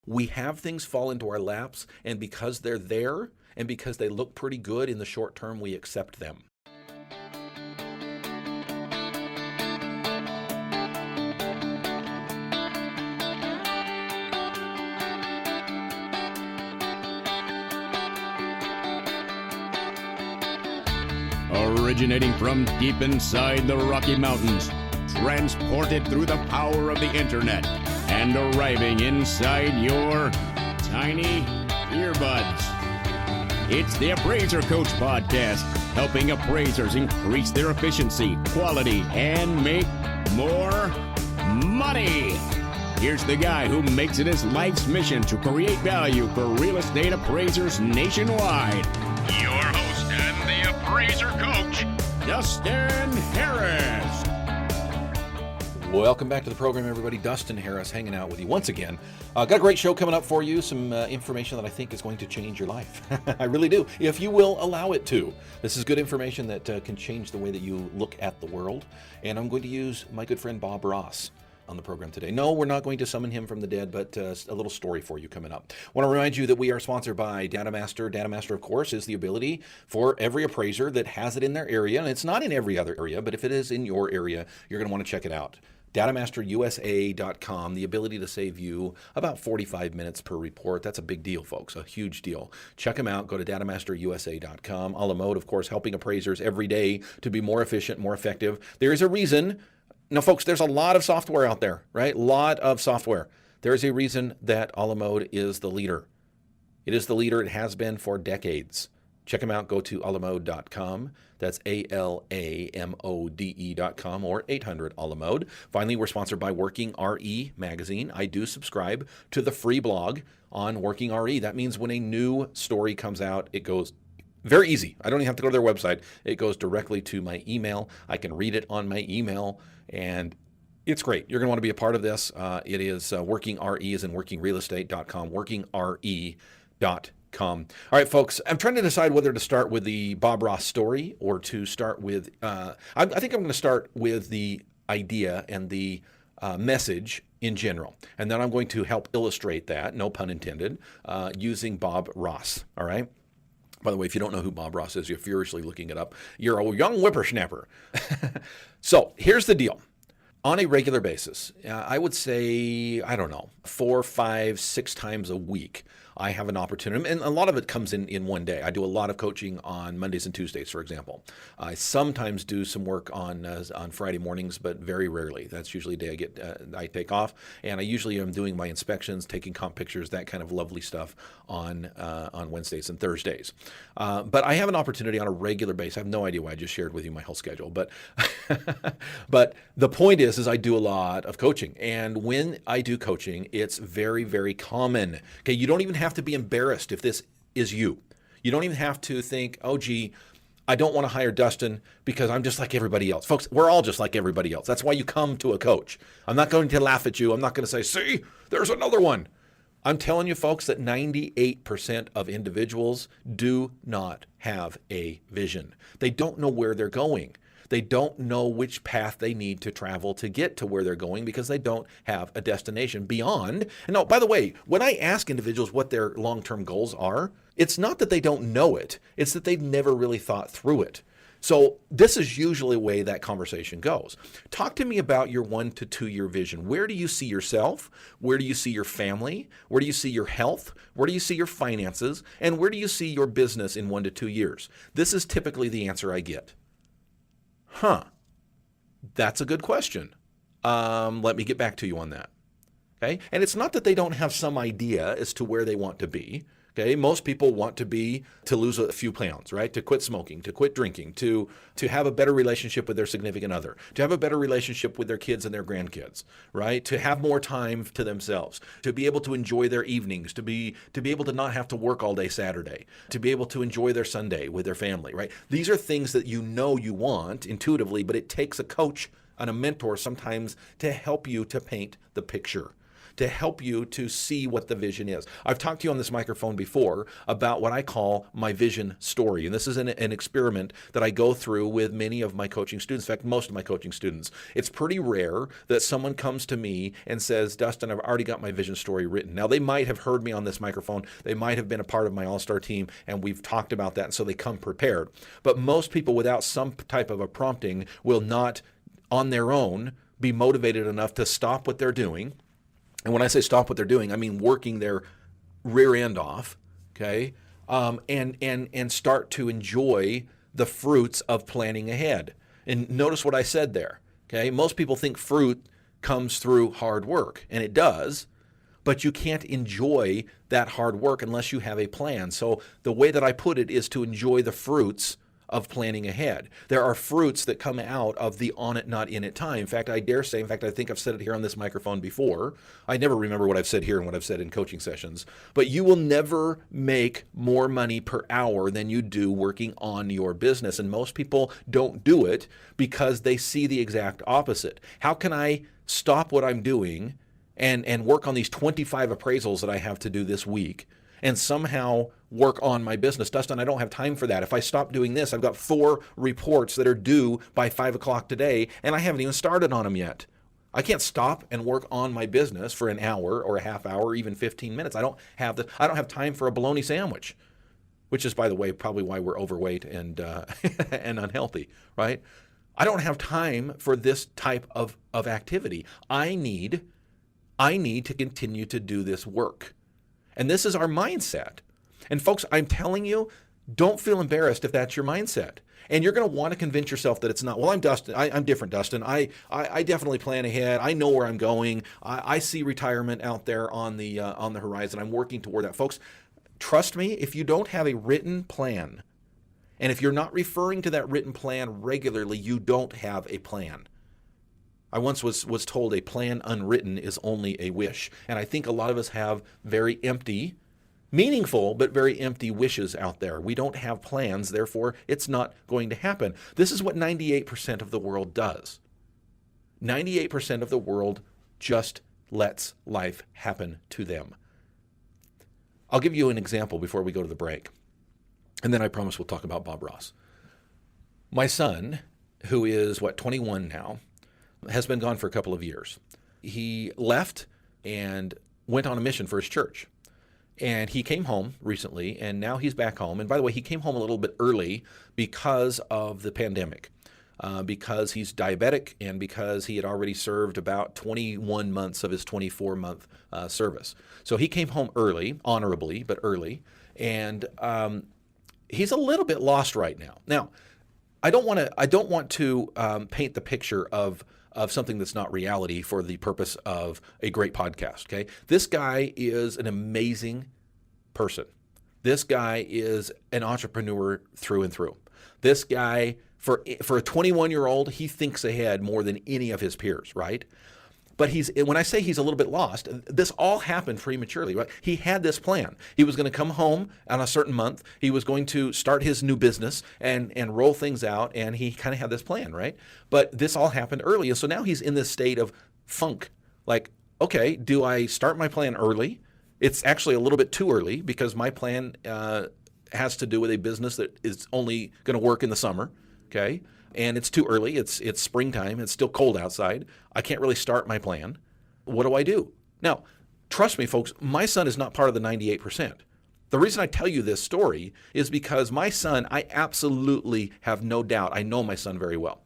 We have things fall into our laps, and because they're there and because they look pretty good in the short term, we accept them. Originating from deep inside the Rocky Mountains, transported through the power of the internet, and arriving inside your tiny earbuds. It's the Appraiser Coach Podcast, helping appraisers increase their efficiency, quality, and make more money. Here's the guy who makes it his life's mission to create value for real estate appraisers nationwide. Your host and the Appraiser Coach, Dustin Harris. Welcome back to the program, everybody. Dustin Harris hanging out with you once again. Got a great show coming up for you, some information that I think is going to change your life. I really do, if you will allow it to. This is good information that can change the way that you look at the world. And I'm going to use my good friend Bob Ross on the program today. No, we're not going to summon him from the dead, but a little story for you coming up. I want to remind you that we are sponsored by DataMaster. DataMaster, of course, is the ability for every appraiser that has it in their area, and it's not in every other area, but if it is in your area, you're going to want to check it out. DataMasterUSA.com, the ability to save you about 45 minutes per report. That's a big deal, folks, a huge deal. Check them out. Go to DataMasterUSA.com. A la mode, of course, helping appraisers every day to be more efficient, more effective. There is a reason. Now, folks, there's a lot of software out there, right? A lot of software. There is a reason that a la mode is the leader. It is the leader. It has been for decades. Check them out. Go to alamode.com. That's ALAMODE.com or 800-ALAMODE. Finally, we're sponsored by Working RE magazine. I do subscribe to the free blog on Working RE. That means when a new story comes out, it goes very easy. I don't even have to go to their website. It goes directly to my email. I can read it on my email, and it's great. You're going to want to be a part of this. It is Working RE is in workingrealestate.com, workingre.com. All right, folks, I'm trying to decide whether to start with the Bob Ross story or to start with, I think I'm going to start with the idea and the message in general. And then I'm going to help illustrate that, no pun intended, using Bob Ross. All right. By the way, if you don't know who Bob Ross is, you're furiously looking it up. You're a young whippersnapper. So here's the deal. On a regular basis, I would say, 4, 5, 6 times a week, I have an opportunity, and a lot of it comes in one day. I do a lot of coaching on Mondays and Tuesdays, for example. I sometimes do some work on Friday mornings, but very rarely. That's usually a day I take off, and I usually am doing my inspections, taking comp pictures, that kind of lovely stuff on Wednesdays and Thursdays. But I have an opportunity on a regular basis. I have no idea why I just shared with you my whole schedule, but but the point is I do a lot of coaching, and when I do coaching, it's very, very common. Okay, you don't even have to be embarrassed if this is you. You don't even have to think, oh, gee, I don't want to hire Dustin because I'm just like everybody else. Folks, we're all just like everybody else. That's why you come to a coach. I'm not going to laugh at you. I'm not going to say, see, there's another one. I'm telling you, folks, that 98% of individuals do not have a vision. They don't know where they're going. They don't know which path they need to travel to get to where they're going because they don't have a destination beyond. And now, by the way, when I ask individuals what their long-term goals are, it's not that they don't know it. It's that they've never really thought through it. So this is usually the way that conversation goes. Talk to me about your 1 to 2 year vision. Where do you see yourself? Where do you see your family? Where do you see your health? Where do you see your finances? And where do you see your business in 1 to 2 years? This is typically the answer I get. That's a good question. Let me get back to you on that. Okay. And it's not that they don't have some idea as to where they want to be. Okay. Most people want to lose a few pounds, right? To quit smoking, to quit drinking, to have a better relationship with their significant other, to have a better relationship with their kids and their grandkids, right? To have more time to themselves, to be able to enjoy their evenings, to be able to not have to work all day Saturday, to be able to enjoy their Sunday with their family, right? These are things that you want intuitively, but it takes a coach and a mentor sometimes to help you to paint the picture. to help you to see what the vision is. I've talked to you on this microphone before about what I call my vision story. And this is an experiment that I go through with many of my coaching students. In fact, most of my coaching students. It's pretty rare that someone comes to me and says, Dustin, I've already got my vision story written. Now, they might have heard me on this microphone. They might have been a part of my all-star team, and we've talked about that, and so they come prepared. But most people without some type of a prompting will not, on their own, be motivated enough to stop what they're doing. And when I say stop what they're doing, I mean working their rear end off, okay, and start to enjoy the fruits of planning ahead. And notice what I said there, okay? Most people think fruit comes through hard work, and it does, but you can't enjoy that hard work unless you have a plan. So the way that I put it is to enjoy the fruits of planning ahead. There are fruits that come out of the on it, not in it time. In fact, I dare say, I think I've said it here on this microphone before. I never remember what I've said here and what I've said in coaching sessions, but you will never make more money per hour than you do working on your business. And most people don't do it because they see the exact opposite. How can I stop what I'm doing and work on these 25 appraisals that I have to do this week and somehow work on my business? Dustin, I don't have time for that. If I stop doing this, I've got 4 reports that are due by 5 o'clock today, and I haven't even started on them yet. I can't stop and work on my business for an hour or a half hour or even 15 minutes. I don't have time for a bologna sandwich, which is, by the way, probably why we're overweight and and unhealthy, right? I don't have time for this type of activity. I need to continue to do this work. And this is our mindset. And folks, I'm telling you, don't feel embarrassed if that's your mindset. And you're going to want to convince yourself that it's not. Well, I'm Dustin. I'm different, Dustin. I definitely plan ahead. I know where I'm going. I see retirement out there on the horizon. I'm working toward that. Folks, trust me, if you don't have a written plan, and if you're not referring to that written plan regularly, you don't have a plan. I once was told a plan unwritten is only a wish. And I think a lot of us have very empty, meaningful, but very empty wishes out there. We don't have plans, therefore it's not going to happen. This is what 98% of the world does. 98% of the world just lets life happen to them. I'll give you an example before we go to the break. And then I promise we'll talk about Bob Ross. My son, who is, 21 now, has been gone for a couple of years. He left and went on a mission for his church. And he came home recently, and now he's back home. And by the way, he came home a little bit early because of the pandemic, because he's diabetic and because he had already served about 21 months of his 24-month service. So he came home early, honorably, but early. And he's a little bit lost right now. Now, I don't want to paint the picture of something that's not reality for the purpose of a great podcast, okay? This guy is an amazing person. This guy is an entrepreneur through and through. This guy, for a 21-year-old, he thinks ahead more than any of his peers, right? But when I say he's a little bit lost, this all happened prematurely, right? He had this plan. He was going to come home on a certain month. He was going to start his new business and roll things out, and he kind of had this plan, right? But this all happened early, and so now he's in this state of funk. Like, okay, do I start my plan early? It's actually a little bit too early because my plan has to do with a business that is only going to work in the summer, okay? And it's too early. It's springtime. It's still cold outside. I can't really start my plan. What do I do? Now, trust me, folks, my son is not part of the 98%. The reason I tell you this story is because my son, I absolutely have no doubt. I know my son very well.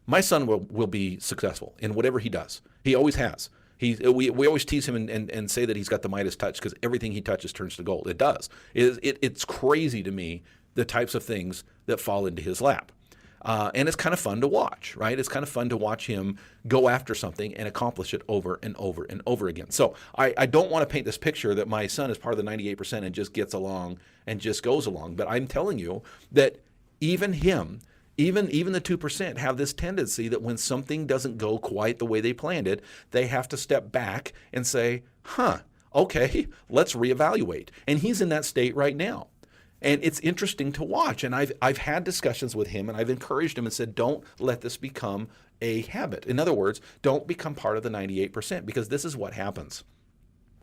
My son will be successful in whatever he does. He always has. We always tease him and say that he's got the Midas touch because everything he touches turns to gold. It does. It's crazy to me, the types of things that fall into his lap. And it's kind of fun to watch, right? It's kind of fun to watch him go after something and accomplish it over and over and over again. So I don't want to paint this picture that my son is part of the 98% and just gets along and just goes along. But I'm telling you that even him, even the 2% have this tendency that when something doesn't go quite the way they planned it, they have to step back and say, okay, let's reevaluate. And he's in that state right now. And it's interesting to watch. And I've had discussions with him, and I've encouraged him and said, don't let this become a habit. In other words, don't become part of the 98%, because this is what happens.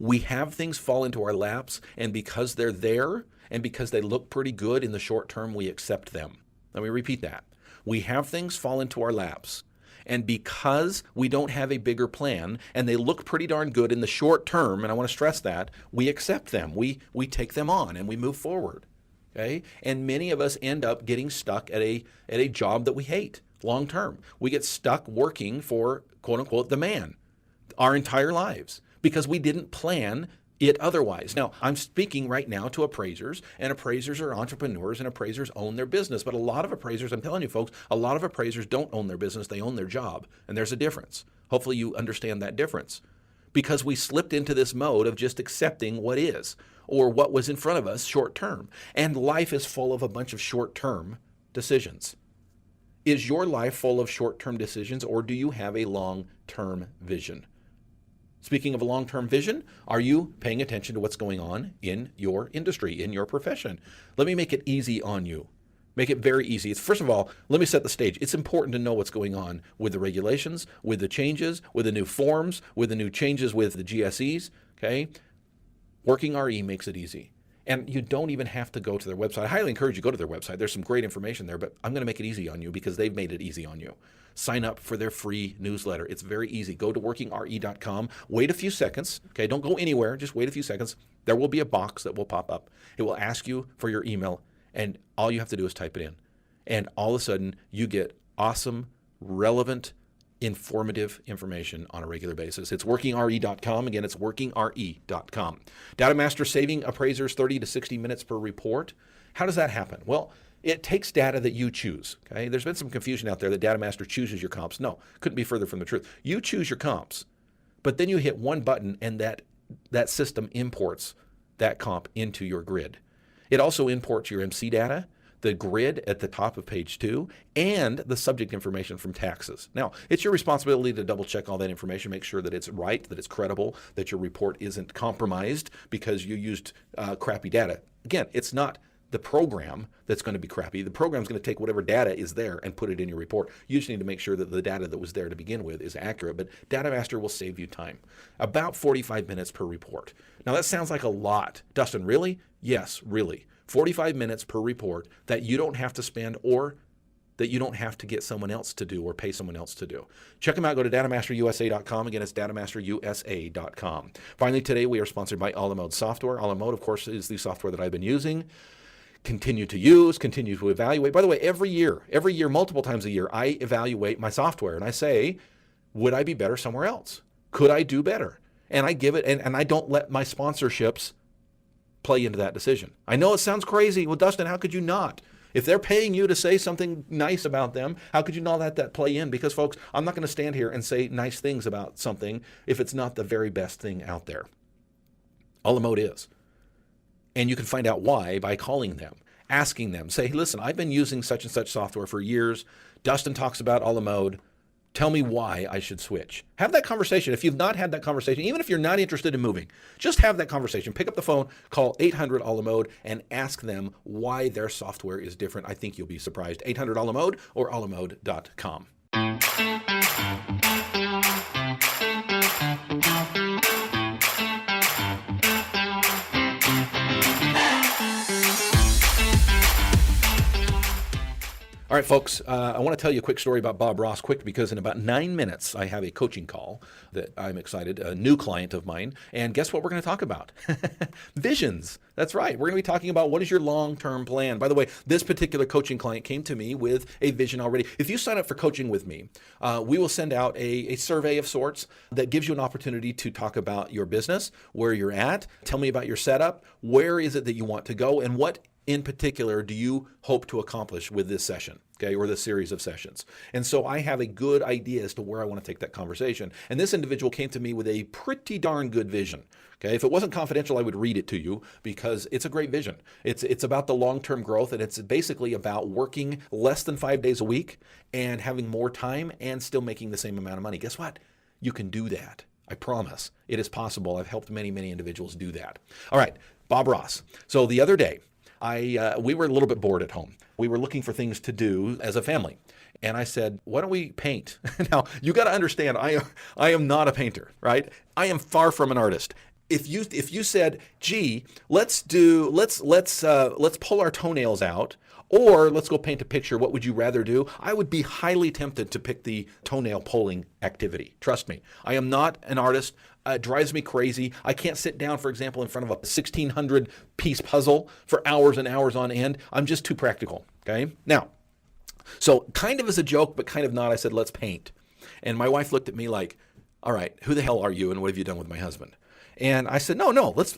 We have things fall into our laps, and because they're there and because they look pretty good in the short term, we accept them. Let me repeat that. We have things fall into our laps, and because we don't have a bigger plan and they look pretty darn good in the short term, and I want to stress that, we accept them. We take them on and we move forward. Okay? And many of us end up getting stuck at a job that we hate long term. We get stuck working for, quote unquote, the man our entire lives because we didn't plan it otherwise. Now, I'm speaking right now to appraisers, and appraisers are entrepreneurs, and appraisers own their business. But a lot of appraisers, I'm telling you folks, a lot of appraisers don't own their business, they own their job. And there's a difference. Hopefully you understand that difference. Because we slipped into this mode of just accepting what is, or what was in front of us short term. And life is full of a bunch of short term decisions. Is your life full of short term decisions, or do you have a long term vision? Speaking of a long-term vision, are you paying attention to what's going on in your industry, in your profession? Let me make it easy on you. Make it very easy. First of all, let me set the stage. It's important to know what's going on with the regulations, with the changes, with the new forms, with the new changes with the GSEs, okay? Working RE makes it easy. And you don't even have to go to their website. I highly encourage you to go to their website. There's some great information there, but I'm going to make it easy on you because they've made it easy on you. Sign up for their free newsletter. It's very easy. Go to workingre.com. Wait a few seconds. Okay, don't go anywhere. Just wait a few seconds. There will be a box that will pop up. It will ask you for your email, and all you have to do is type it in. And all of a sudden, you get awesome, relevant, informative information on a regular basis. It's workingre.com. Again, it's workingre.com. DataMaster saving appraisers 30 to 60 minutes per report. How does that happen? Well, it takes data that you choose. Okay, there's been some confusion out there that DataMaster chooses your comps. No, couldn't be further from the truth. You choose your comps, but then you hit one button and that system imports that comp into your grid. It also imports your MC data, the grid at the top of page 2, and the subject information from taxes. Now, it's your responsibility to double check all that information, make sure that it's right, that it's credible, that your report isn't compromised because you used crappy data. Again, it's not the program that's going to be crappy. The program's going to take whatever data is there and put it in your report. You just need to make sure that the data that was there to begin with is accurate, but DataMaster will save you time. About 45 minutes per report. Now that sounds like a lot. Dustin, really? Yes, really. 45 minutes per report that you don't have to spend or that you don't have to get someone else to do or pay someone else to do. Check them out. Go to datamasterusa.com. Again, it's datamasterusa.com. Finally, today we are sponsored by Alamode Software. Alamode, of course, is the software that I've been using. Continue to use, continue to evaluate. By the way, every year, multiple times a year, I evaluate my software and I say, would I be better somewhere else? Could I do better? And I give it, and I don't let my sponsorships play into that decision. I know it sounds crazy. Well, Dustin, how could you not? If they're paying you to say something nice about them, how could you not let that play in? Because, folks, I'm not going to stand here and say nice things about something if it's not the very best thing out there. Alamode is. And you can find out why by calling them, asking them, say, hey, listen, I've been using such and such software for years. Dustin talks about Alamode. Tell me why I should switch. Have that conversation. If you've not had that conversation, even if you're not interested in moving, just have that conversation. Pick up the phone, call 800-ALAMODE, and ask them why their software is different. I think you'll be surprised. 800-ALAMODE or alamode.com. All right, folks, I want to tell you a quick story about Bob Ross, quick, because in about 9 minutes, I have a coaching call that I'm excited, a new client of mine. And guess what we're going to talk about? Visions. That's right. We're going to be talking about what is your long-term plan. By the way, this particular coaching client came to me with a vision already. If you sign up for coaching with me, we will send out a survey of sorts that gives you an opportunity to talk about your business, where you're at, tell me about your setup, where is it that you want to go, and what in particular do you hope to accomplish with this session, okay, or this series of sessions? And so I have a good idea as to where I want to take that conversation. And this individual came to me with a pretty darn good vision. Okay, if it wasn't confidential, I would read it to you because it's a great vision. It's about the long-term growth, and it's basically about working less than 5 days a week and having more time and still making the same amount of money. Guess what? You can do that. I promise. It is possible. I've helped many, many individuals do that. All right, Bob Ross. So the other day, we were a little bit bored at home. We were looking for things to do as a family. And I said, why don't we paint? Now, you got to understand, I am not a painter, right? I am far from an artist. if you said, gee, let's pull our toenails out, or let's go paint a picture, what would you rather do? I would be highly tempted to pick the toenail pulling activity. Trust me. I am not an artist. It drives me crazy. I can't sit down, for example, in front of a 1,600 piece puzzle for hours and hours on end. I'm just too practical. Okay. Now, so kind of as a joke, but kind of not, I said, let's paint. And my wife looked at me like, all right, who the hell are you and what have you done with my husband? And I said, no, let's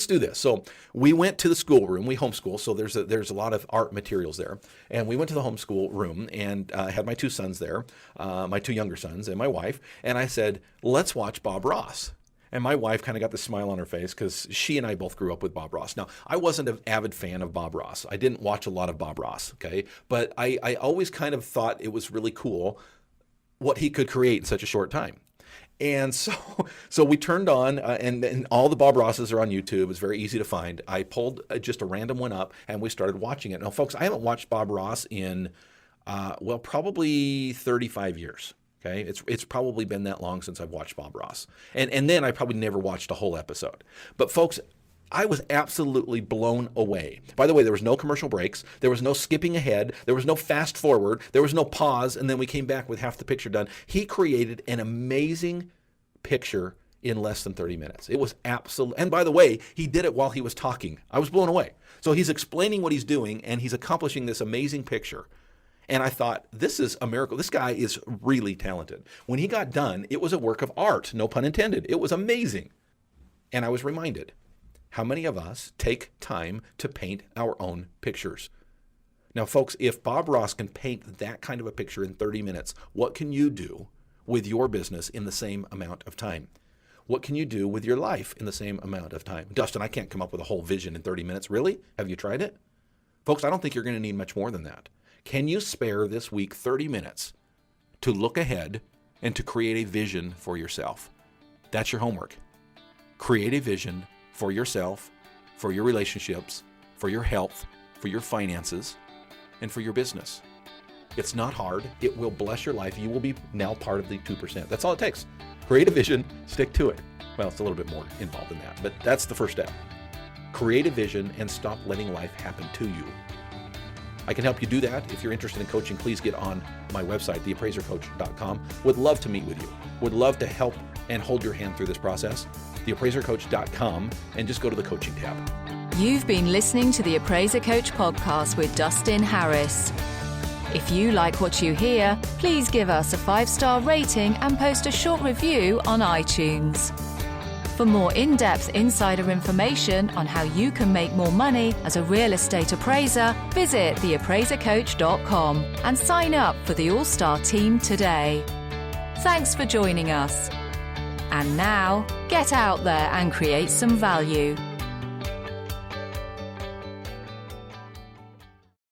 do this. So we went to the schoolroom. We homeschool, so there's a lot of art materials there. And we went to the homeschool room and had my two sons there, my two younger sons and my wife. And I said, let's watch Bob Ross. And my wife kind of got the smile on her face because she and I both grew up with Bob Ross. Now, I wasn't an avid fan of Bob Ross. I didn't watch a lot of Bob Ross, okay? But I always kind of thought it was really cool what he could create in such a short time. And so we turned on, and all the Bob Rosses are on YouTube. It's very easy to find. I pulled just a random one up, and we started watching it. Now, folks, I haven't watched Bob Ross in, probably 35 years. Okay, it's probably been that long since I've watched Bob Ross. And then I probably never watched a whole episode. But folks, I was absolutely blown away. By the way, there was no commercial breaks. There was no skipping ahead. There was no fast forward. There was no pause. And then we came back with half the picture done. He created an amazing picture in less than 30 minutes. It was absolute. And by the way, he did it while he was talking. I was blown away. So he's explaining what he's doing and he's accomplishing this amazing picture. And I thought, this is a miracle. This guy is really talented. When he got done, it was a work of art, no pun intended. It was amazing. And I was reminded, how many of us take time to paint our own pictures? Now, folks, if Bob Ross can paint that kind of a picture in 30 minutes, what can you do with your business in the same amount of time? What can you do with your life in the same amount of time? Dustin, I can't come up with a whole vision in 30 minutes. Really? Have you tried it? Folks, I don't think you're going to need much more than that. Can you spare this week 30 minutes to look ahead and to create a vision for yourself? That's your homework. Create a vision for yourself, for your relationships, for your health, for your finances, and for your business. It's not hard. It will bless your life. You will be now part of the 2%. That's all it takes. Create a vision, stick to it. Well, it's a little bit more involved than that, but that's the first step. Create a vision and stop letting life happen to you. I can help you do that. If you're interested in coaching, please get on my website, theappraisercoach.com. Would love to meet with you. Would love to help and hold your hand through this process. Theappraisercoach.com, and just go to the coaching tab. You've been listening to the Appraiser Coach podcast with Dustin Harris. If you like what you hear, please give us a 5-star rating and post a short review on iTunes. For more in-depth insider information on how you can make more money as a real estate appraiser, visit theappraisercoach.com and sign up for the All-Star team today. Thanks for joining us. And now, get out there and create some value.